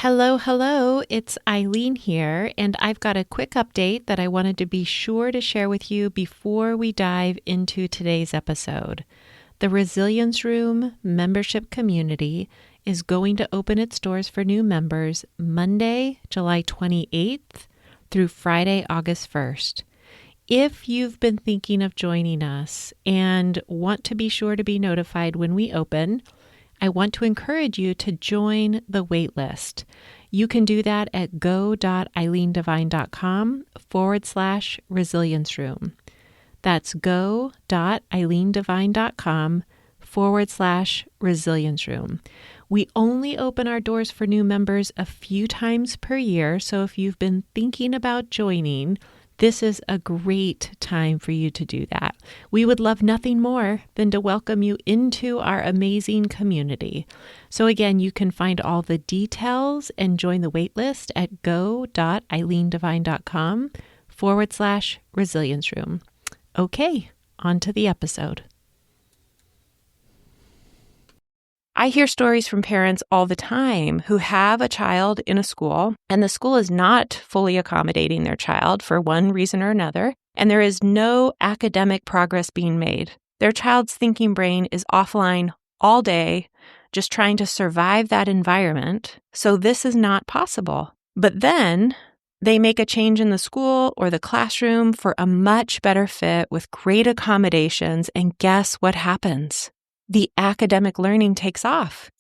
Hello, hello. It's Eileen here, and I've got a quick update that I wanted to be sure to share with you before we dive into today's episode. The Resilience Room membership community is going to open its doors for new members Monday, July 28th through Friday, August 1st. If you've been thinking of joining us and want to be sure to be notified when we open, I want to encourage you to join the waitlist. You can do that at go.eileendivine.com/resilience room. That's go.eileendivine.com/resilience room. We only open our doors for new members a few times per year, so if you've been thinking about joining, this is a great time for you to do that. We would love nothing more than to welcome you into our amazing community. So again, you can find all the details and join the waitlist at go.eileendivine.com/resilience room. Okay, on to the episode. I hear stories from parents all the time who have a child in a school, and the school is not fully accommodating their child for one reason or another, and there is no academic progress being made. Their child's thinking brain is offline all day, just trying to survive that environment, so this is not possible. But then they make a change in the school or the classroom for a much better fit with great accommodations, and guess what happens? The academic learning takes off.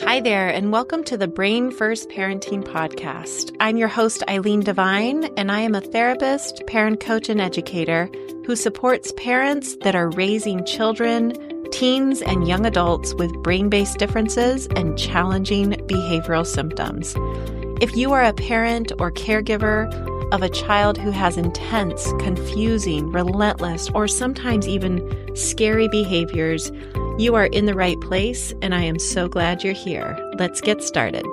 Hi there, and welcome to the Brain First Parenting Podcast. I'm your host, Eileen Devine, and I am a therapist, parent coach, and educator who supports parents that are raising children, teens, and young adults with brain-based differences and challenging behavioral symptoms. If you are a parent or caregiver of a child who has intense, confusing, relentless, or sometimes even scary behaviors, you are in the right place, and I am so glad you're here. Let's get started.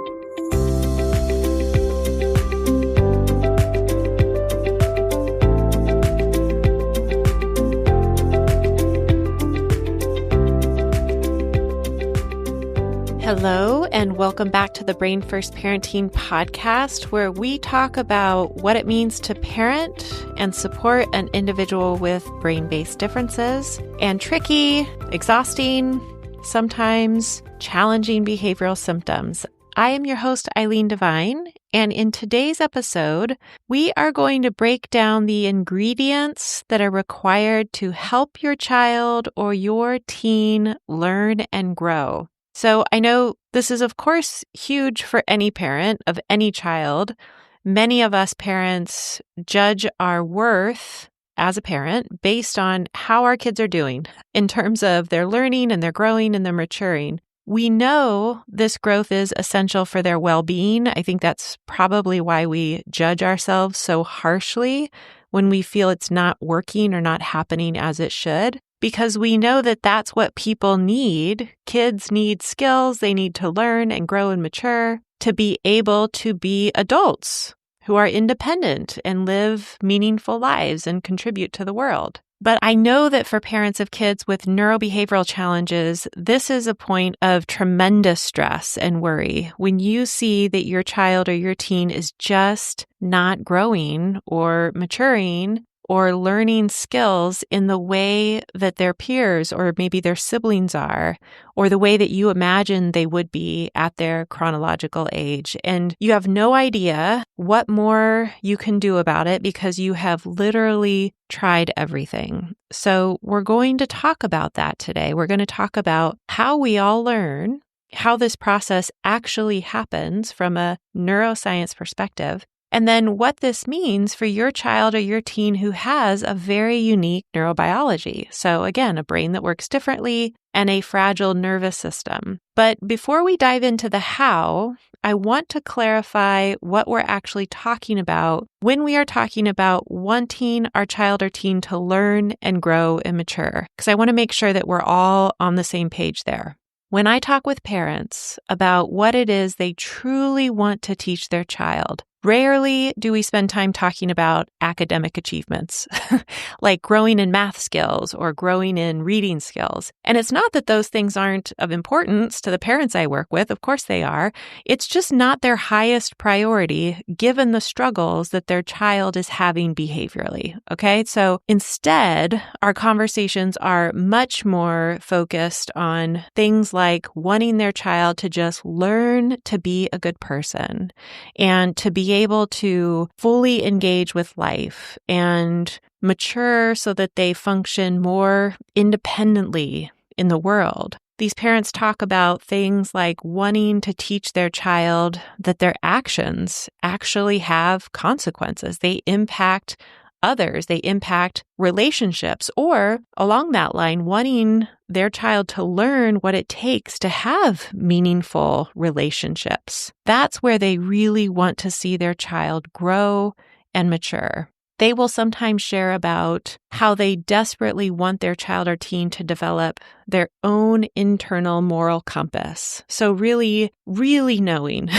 Hello, and welcome back to the Brain First Parenting Podcast, where we talk about what it means to parent and support an individual with brain-based differences and tricky, exhausting, sometimes challenging behavioral symptoms. I am your host, Eileen Devine, and in today's episode, we are going to break down the ingredients that are required to help your child or your teen learn and grow. So I know this is, of course, huge for any parent of any child. Many of us parents judge our worth as a parent based on how our kids are doing in terms of their learning and their growing and their maturing. We know this growth is essential for their well-being. I think that's probably why we judge ourselves so harshly when we feel it's not working or not happening as it should. Because we know that that's what people need. Kids need skills. They need to learn and grow and mature to be able to be adults who are independent and live meaningful lives and contribute to the world. But I know that for parents of kids with neurobehavioral challenges, this is a point of tremendous stress and worry when you see that your child or your teen is just not growing or maturing or learning skills in the way that their peers or maybe their siblings are, or the way that you imagine they would be at their chronological age. And you have no idea what more you can do about it because you have literally tried everything. So we're going to talk about that today. We're going to talk about how we all learn, how this process actually happens from a neuroscience perspective, and then what this means for your child or your teen who has a very unique neurobiology. So again, a brain that works differently and a fragile nervous system. But before we dive into the how, I want to clarify what we're actually talking about when we are talking about wanting our child or teen to learn and grow and mature, because I want to make sure that we're all on the same page there. When I talk with parents about what it is they truly want to teach their child, Rarely do we spend time talking about academic achievements, like growing in math skills or growing in reading skills. And it's not that those things aren't of importance to the parents I work with. Of course they are. It's just not their highest priority given the struggles that their child is having behaviorally. Okay. So instead, our conversations are much more focused on things like wanting their child to just learn to be a good person and to be able to fully engage with life and mature so that they function more independently in the world. These parents talk about things like wanting to teach their child that their actions actually have consequences. They impact others, they impact relationships, or along that line, wanting their child to learn what it takes to have meaningful relationships. That's where they really want to see their child grow and mature. They will sometimes share about how they desperately want their child or teen to develop their own internal moral compass. So really, really knowing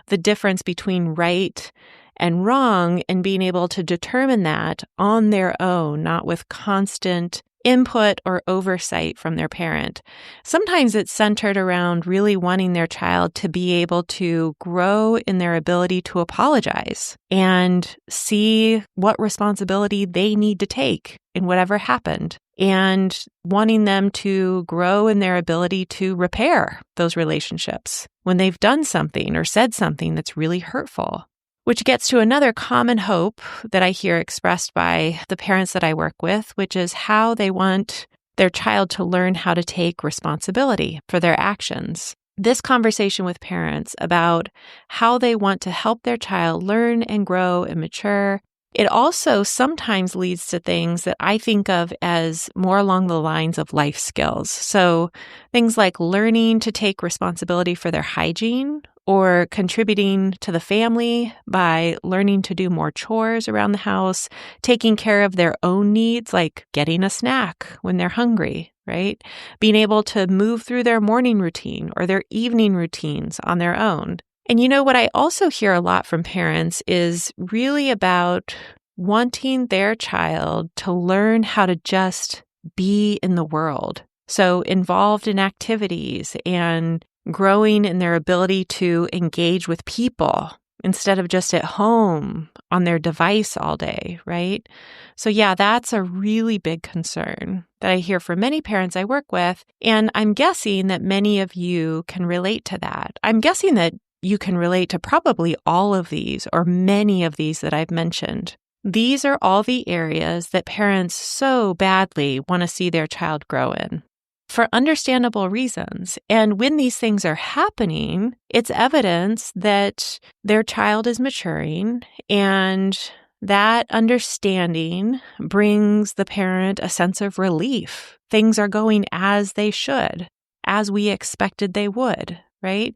the difference between right and wrong and being able to determine that on their own, not with constant input or oversight from their parent. Sometimes it's centered around really wanting their child to be able to grow in their ability to apologize and see what responsibility they need to take in whatever happened, and wanting them to grow in their ability to repair those relationships when they've done something or said something that's really hurtful. Which gets to another common hope that I hear expressed by the parents that I work with, which is how they want their child to learn how to take responsibility for their actions. This conversation with parents about how they want to help their child learn and grow and mature, it also sometimes leads to things that I think of as more along the lines of life skills. So things like learning to take responsibility for their hygiene, or contributing to the family by learning to do more chores around the house, taking care of their own needs, like getting a snack when they're hungry, right? Being able to move through their morning routine or their evening routines on their own. And you know what I also hear a lot from parents is really about wanting their child to learn how to just be in the world. So involved in activities and growing in their ability to engage with people instead of just at home on their device all day, right? So yeah, that's a really big concern that I hear from many parents I work with. And I'm guessing that many of you can relate to that. I'm guessing that you can relate to probably all of these or many of these that I've mentioned. These are all the areas that parents so badly want to see their child grow in, for understandable reasons. And when these things are happening, it's evidence that their child is maturing, and that understanding brings the parent a sense of relief. Things are going as they should, as we expected they would, right?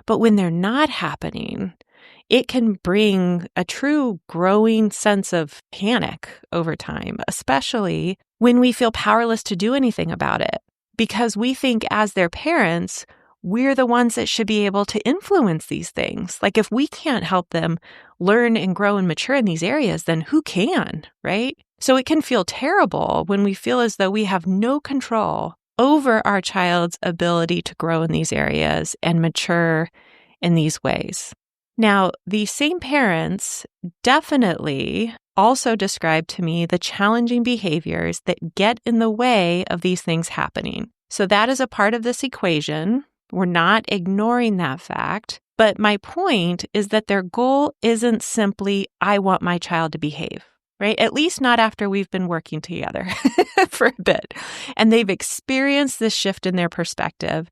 But when they're not happening, it can bring a true growing sense of panic over time, especially when we feel powerless to do anything about it. Because we think as their parents, we're the ones that should be able to influence these things. Like if we can't help them learn and grow and mature in these areas, then who can, right? So it can feel terrible when we feel as though we have no control over our child's ability to grow in these areas and mature in these ways. Now, these same parents definitely also described to me the challenging behaviors that get in the way of these things happening. So that is a part of this equation. We're not ignoring that fact. But my point is that their goal isn't simply, I want my child to behave, right? At least not after we've been working together for a bit. And they've experienced this shift in their perspective.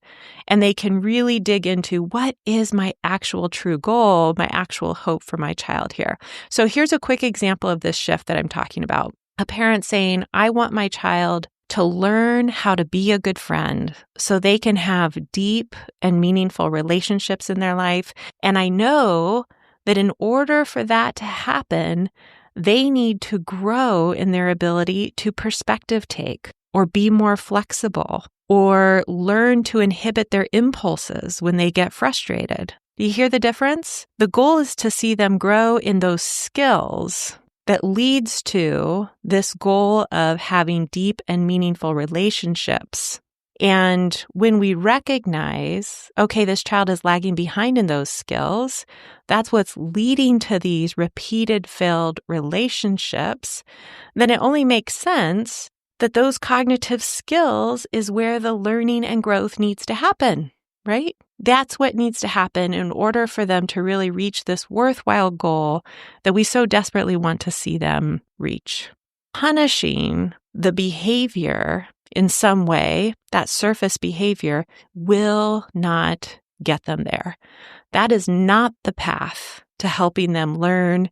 And they can really dig into what is my actual true goal, my actual hope for my child here. So here's a quick example of this shift that I'm talking about. A parent saying, I want my child to learn how to be a good friend so they can have deep and meaningful relationships in their life. And I know that in order for that to happen, they need to grow in their ability to perspective take or be more flexible or learn to inhibit their impulses when they get frustrated. Do you hear the difference? The goal is to see them grow in those skills that leads to this goal of having deep and meaningful relationships. And when we recognize, okay, this child is lagging behind in those skills, that's what's leading to these repeated failed relationships, then it only makes sense that those cognitive skills is where the learning and growth needs to happen, right? That's what needs to happen in order for them to really reach this worthwhile goal that we so desperately want to see them reach. Punishing the behavior in some way, that surface behavior, will not get them there. That is not the path to helping them learn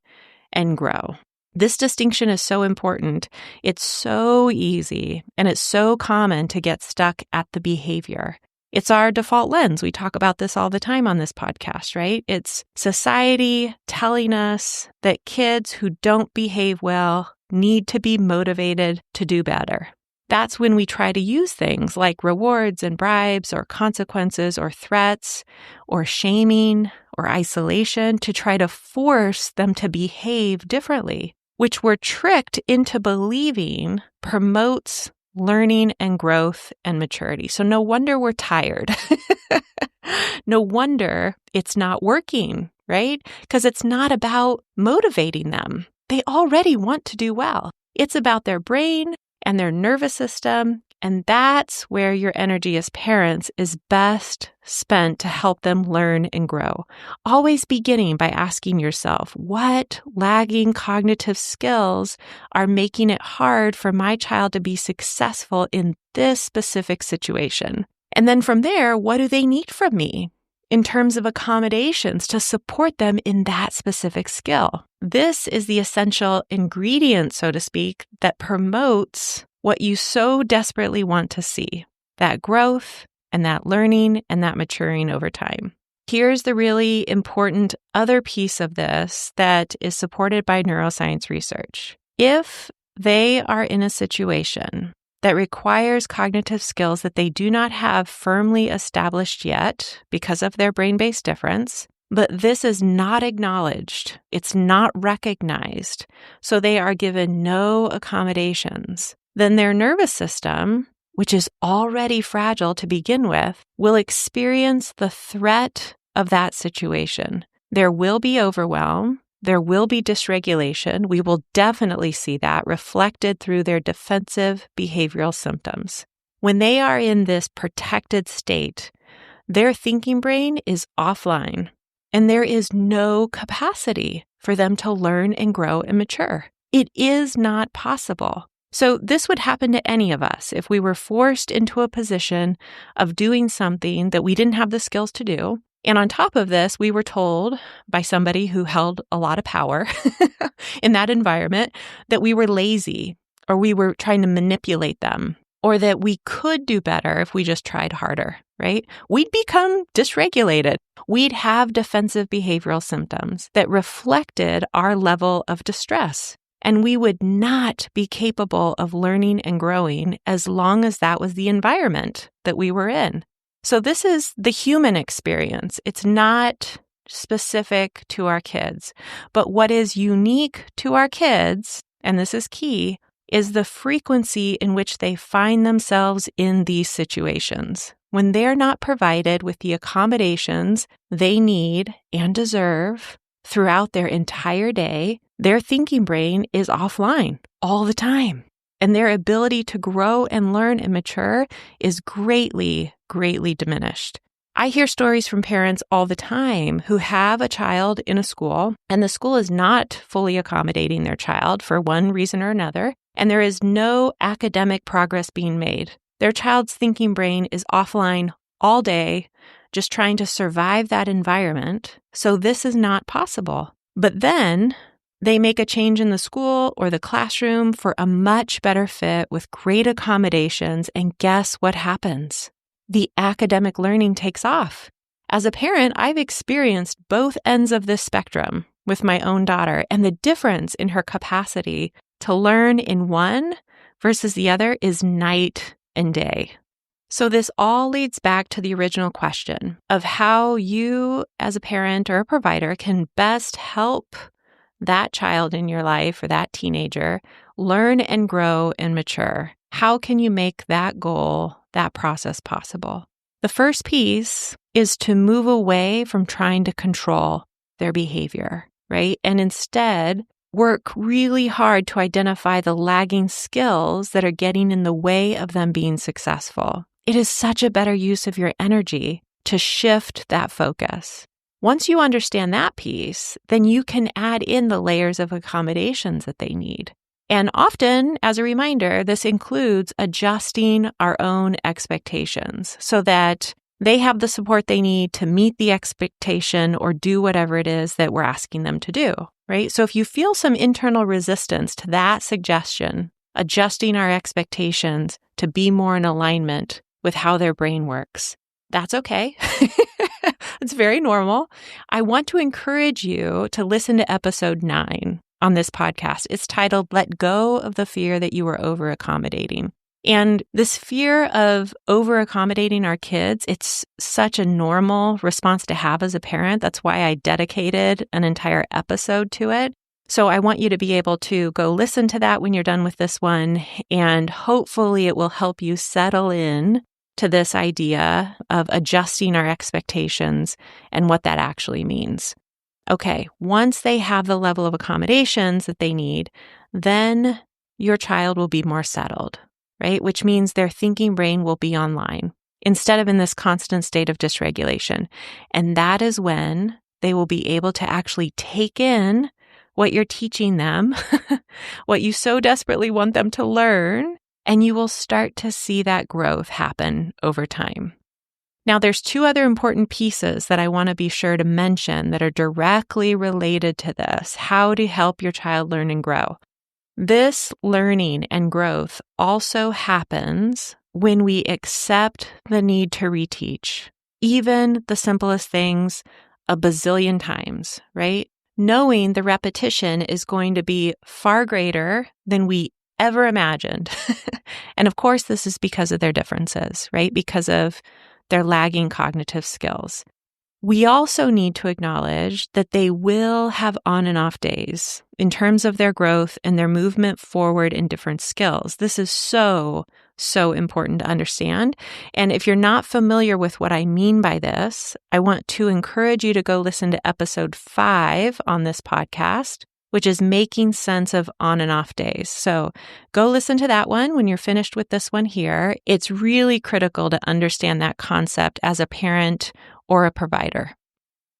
and grow. This distinction is so important. It's so easy and it's so common to get stuck at the behavior. It's our default lens. We talk about this all the time on this podcast, right? It's society telling us that kids who don't behave well need to be motivated to do better. That's when we try to use things like rewards and bribes or consequences or threats or shaming or isolation to try to force them to behave differently, which we're tricked into believing promotes learning and growth and maturity. So no wonder we're tired. No wonder it's not working, right? Because it's not about motivating them. They already want to do well. It's about their brain and their nervous system, and that's where your energy as parents is best spent to help them learn and grow. Always beginning by asking yourself, what lagging cognitive skills are making it hard for my child to be successful in this specific situation? And then from there, what do they need from me in terms of accommodations to support them in that specific skill? This is the essential ingredient, so to speak, that promotes what you so desperately want to see, that growth and that learning and that maturing over time. Here's the really important other piece of this that is supported by neuroscience research. If they are in a situation that requires cognitive skills that they do not have firmly established yet because of their brain-based difference, but this is not acknowledged, it's not recognized, so they are given no accommodations, then their nervous system, which is already fragile to begin with, will experience the threat of that situation. There will be overwhelm. There will be dysregulation. We will definitely see that reflected through their defensive behavioral symptoms. When they are in this protected state, their thinking brain is offline, and there is no capacity for them to learn and grow and mature. It is not possible. So this would happen to any of us if we were forced into a position of doing something that we didn't have the skills to do. And on top of this, we were told by somebody who held a lot of power in that environment that we were lazy, or we were trying to manipulate them, or that we could do better if we just tried harder, right? We'd become dysregulated. We'd have defensive behavioral symptoms that reflected our level of distress. And we would not be capable of learning and growing as long as that was the environment that we were in. So this is the human experience. It's not specific to our kids. But what is unique to our kids, and this is key, is the frequency in which they find themselves in these situations. When they're not provided with the accommodations they need and deserve throughout their entire day, their thinking brain is offline all the time. And their ability to grow and learn and mature is greatly, greatly diminished. I hear stories from parents all the time who have a child in a school, and the school is not fully accommodating their child for one reason or another, and there is no academic progress being made. Their child's thinking brain is offline all day, just trying to survive that environment, so this is not possible. But then they make a change in the school or the classroom for a much better fit with great accommodations, and guess what happens? The academic learning takes off. As a parent, I've experienced both ends of this spectrum with my own daughter, and the difference in her capacity to learn in one versus the other is night and day. So this all leads back to the original question of how you as a parent or a provider can best help that child in your life or that teenager learn and grow and mature. How can you make that goal, that process possible? The first piece is to move away from trying to control their behavior, right? And instead, work really hard to identify the lagging skills that are getting in the way of them being successful. It is such a better use of your energy to shift that focus. Once you understand that piece, then you can add in the layers of accommodations that they need. And often, as a reminder, this includes adjusting our own expectations so that they have the support they need to meet the expectation or do whatever it is that we're asking them to do, right? So if you feel some internal resistance to that suggestion, adjusting our expectations to be more in alignment with how their brain works, that's okay. It's very normal. I want to encourage you to listen to episode 9 on this podcast. It's titled, Let Go of the Fear That You Are Over-Accommodating. And this fear of over-accommodating our kids, it's such a normal response to have as a parent. That's why I dedicated an entire episode to it. So I want you to be able to go listen to that when you're done with this one, and hopefully it will help you settle in to this idea of adjusting our expectations and what that actually means. Okay, once they have the level of accommodations that they need, then your child will be more settled, right? Which means their thinking brain will be online instead of in this constant state of dysregulation. And that is when they will be able to actually take in what you're teaching them, what you so desperately want them to learn, and you will start to see that growth happen over time. Now, there's 2 other important pieces that I want to be sure to mention that are directly related to this, how to help your child learn and grow. This learning and growth also happens when we accept the need to reteach, even the simplest things a bazillion times, right? Knowing the repetition is going to be far greater than we ever imagined. And of course, this is because of their differences, right? Because of their lagging cognitive skills. We also need to acknowledge that they will have on and off days in terms of their growth and their movement forward in different skills. This is so important to understand. And if you're not familiar with what I mean by this, I want to encourage you to go listen to episode 5 on this podcast, which is making sense of on and off days. So go listen to that one when you're finished with this one here. It's really critical to understand that concept as a parent or a provider.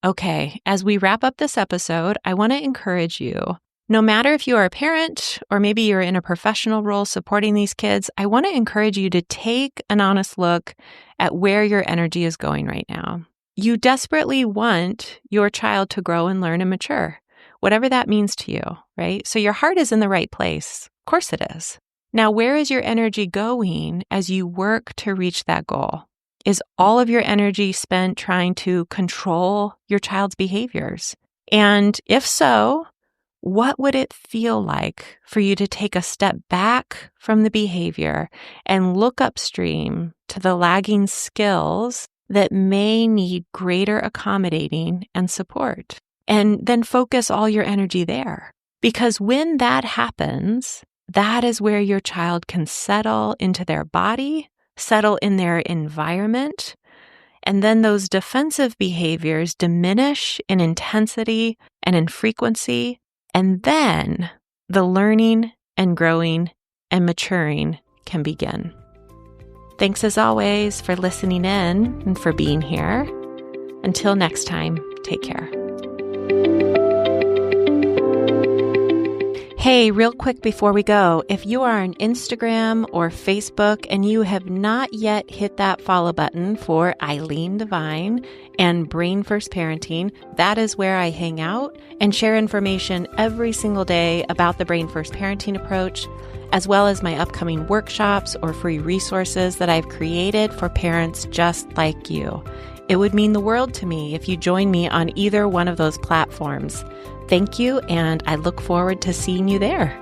Okay, as we wrap up this episode, I want to encourage you, no matter if you are a parent or maybe you're in a professional role supporting these kids, I want to encourage you to take an honest look at where your energy is going right now. You desperately want your child to grow and learn and mature, whatever that means to you, right? So your heart is in the right place. Of course it is. Now, where is your energy going as you work to reach that goal? Is all of your energy spent trying to control your child's behaviors? And if so, what would it feel like for you to take a step back from the behavior and look upstream to the lagging skills that may need greater accommodating and support? And then focus all your energy there. Because when that happens, that is where your child can settle into their body, settle in their environment, and then those defensive behaviors diminish in intensity and in frequency, and then the learning and growing and maturing can begin. Thanks as always for listening in and for being here. Until next time, take care. Hey, real quick before we go, if you are on Instagram or Facebook and you have not yet hit that follow button for Eileen Devine and Brain First Parenting, that is where I hang out and share information every single day about the Brain First Parenting approach, as well as my upcoming workshops or free resources that I've created for parents just like you. It would mean the world to me if you join me on either one of those platforms. Thank you, and I look forward to seeing you there.